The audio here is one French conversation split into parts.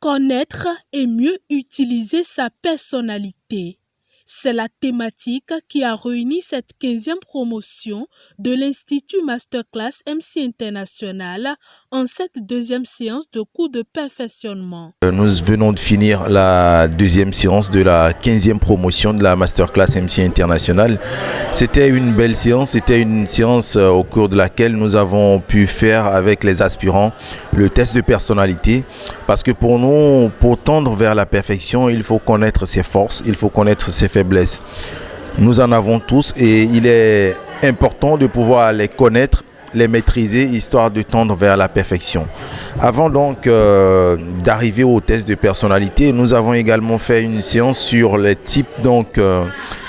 Connaître et mieux utiliser sa personnalité. C'est la thématique qui a réuni cette 15e promotion de l'Institut Masterclass MC International en cette deuxième séance de cours de perfectionnement. Nous venons de finir la deuxième séance de la 15e promotion de la Masterclass MC International. C'était une belle séance, c'était une séance au cours de laquelle nous avons pu faire avec les aspirants le test de personnalité. Parce que pour nous, pour tendre vers la perfection, il faut connaître ses forces, il faut connaître ses faiblesses. Nous en avons tous et il est important de pouvoir les connaître, les maîtriser, histoire de tendre vers la perfection. Avant donc d'arriver au test de personnalité, nous avons également fait une séance sur les types,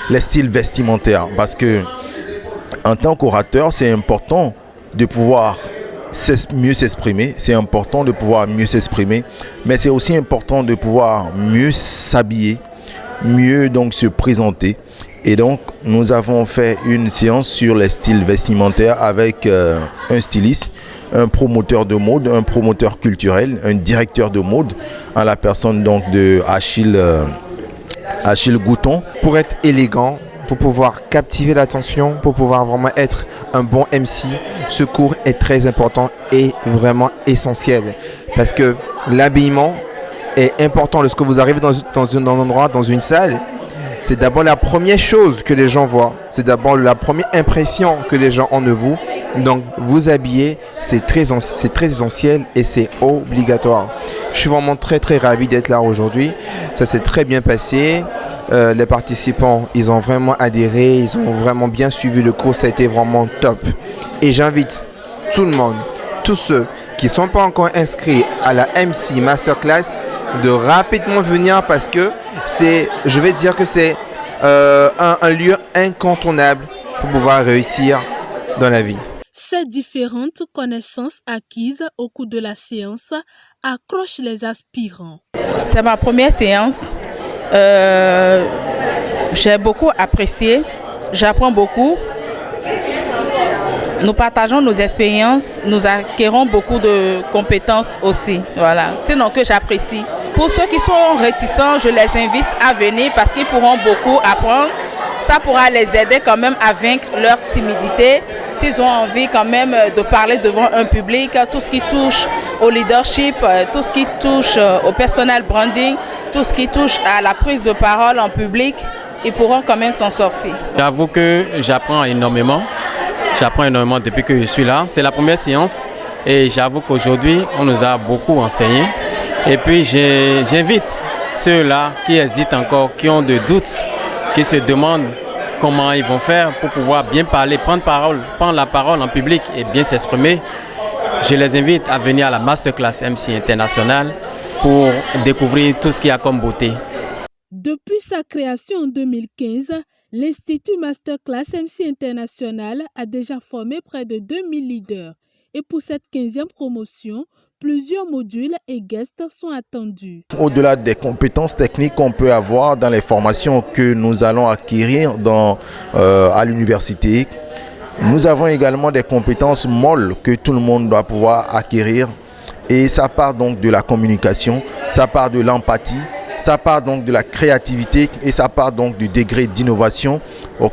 les styles vestimentaires. Parce que en tant qu'orateur, c'est important de pouvoir mieux s'exprimer, c'est important de pouvoir mieux s'exprimer, mais c'est aussi important de pouvoir mieux s'habiller, mieux donc se présenter. Et donc nous avons fait une séance sur les styles vestimentaires avec un styliste, un promoteur de mode, un promoteur culturel, un directeur de mode, en la personne donc de Achille Gouton. Pour être élégant, pour pouvoir captiver l'attention, pour pouvoir vraiment être un bon MC, ce cours est très important et vraiment essentiel. Parce que l'habillement est important. Lorsque vous arrivez dans un endroit, dans une salle, c'est d'abord la première chose que les gens voient. C'est d'abord la première impression que les gens ont de vous. Donc, vous habiller, c'est très essentiel et c'est obligatoire. Je suis vraiment très ravi d'être là aujourd'hui. Ça s'est très bien passé. Les participants, ils ont vraiment adhéré, ils ont vraiment bien suivi le cours, ça a été vraiment top. Et j'invite tout le monde, tous ceux qui ne sont pas encore inscrits à la MC Masterclass, de rapidement venir parce que je vais dire que c'est un lieu incontournable pour pouvoir réussir dans la vie. Ces différentes connaissances acquises au cours de la séance accrochent les aspirants. C'est ma première séance. J'ai beaucoup apprécié, j'apprends beaucoup. Nous partageons nos expériences, nous acquérons beaucoup de compétences aussi. Voilà, c'est donc que j'apprécie. Pour ceux qui sont réticents, je les invite à venir parce qu'ils pourront beaucoup apprendre. Ça pourra les aider quand même à vaincre leur timidité. S'ils ont envie quand même de parler devant un public, tout ce qui touche au leadership, tout ce qui touche au personal branding, tout ce qui touche à la prise de parole en public, ils pourront quand même s'en sortir. J'avoue que j'apprends énormément. J'apprends énormément depuis que je suis là. C'est la première séance et j'avoue qu'aujourd'hui, on nous a beaucoup enseigné. Et puis, j'invite ceux-là qui hésitent encore, qui ont des doutes, qui se demandent comment ils vont faire pour pouvoir bien parler, prendre la parole en public et bien s'exprimer. Je les invite à venir à la Masterclass MC International pour découvrir tout ce qu'il y a comme beauté. Depuis sa création en 2015, l'Institut Masterclass MC International a déjà formé près de 2000 leaders. Et pour cette 15e promotion, plusieurs modules et guests sont attendus. Au-delà des compétences techniques qu'on peut avoir dans les formations que nous allons acquérir à l'université, nous avons également des compétences molles que tout le monde doit pouvoir acquérir. Et ça part donc de la communication, ça part de l'empathie, ça part donc de la créativité et ça part donc du degré d'innovation,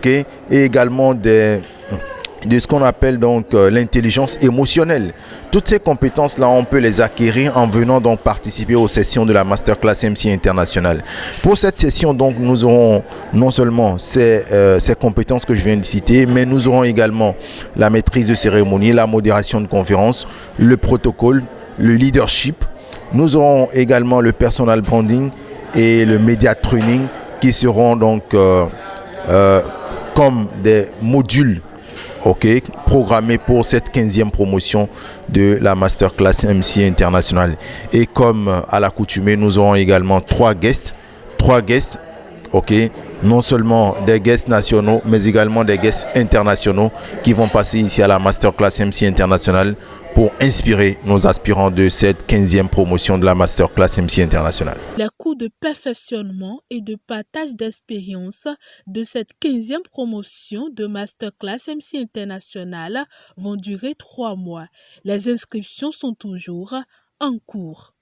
et également de ce qu'on appelle donc l'intelligence émotionnelle. Toutes ces compétences-là, on peut les acquérir en venant donc participer aux sessions de la Masterclass MC International. Pour cette session, donc, nous aurons non seulement ces compétences que je viens de citer, mais nous aurons également la maîtrise de cérémonie, la modération de conférences, le protocole, le leadership. Nous aurons également le personal branding et le media training qui seront donc comme des modules programmés pour cette 15e promotion de la Masterclass MC International. Et comme à l'accoutumée, nous aurons également trois guests, non seulement des guests nationaux, mais également des guests internationaux qui vont passer ici à la Masterclass MC International pour inspirer nos aspirants de cette 15e promotion de la Masterclass MC International. Les cours de perfectionnement et de partage d'expérience de cette 15e promotion de Masterclass MC International vont durer 3 mois. Les inscriptions sont toujours en cours.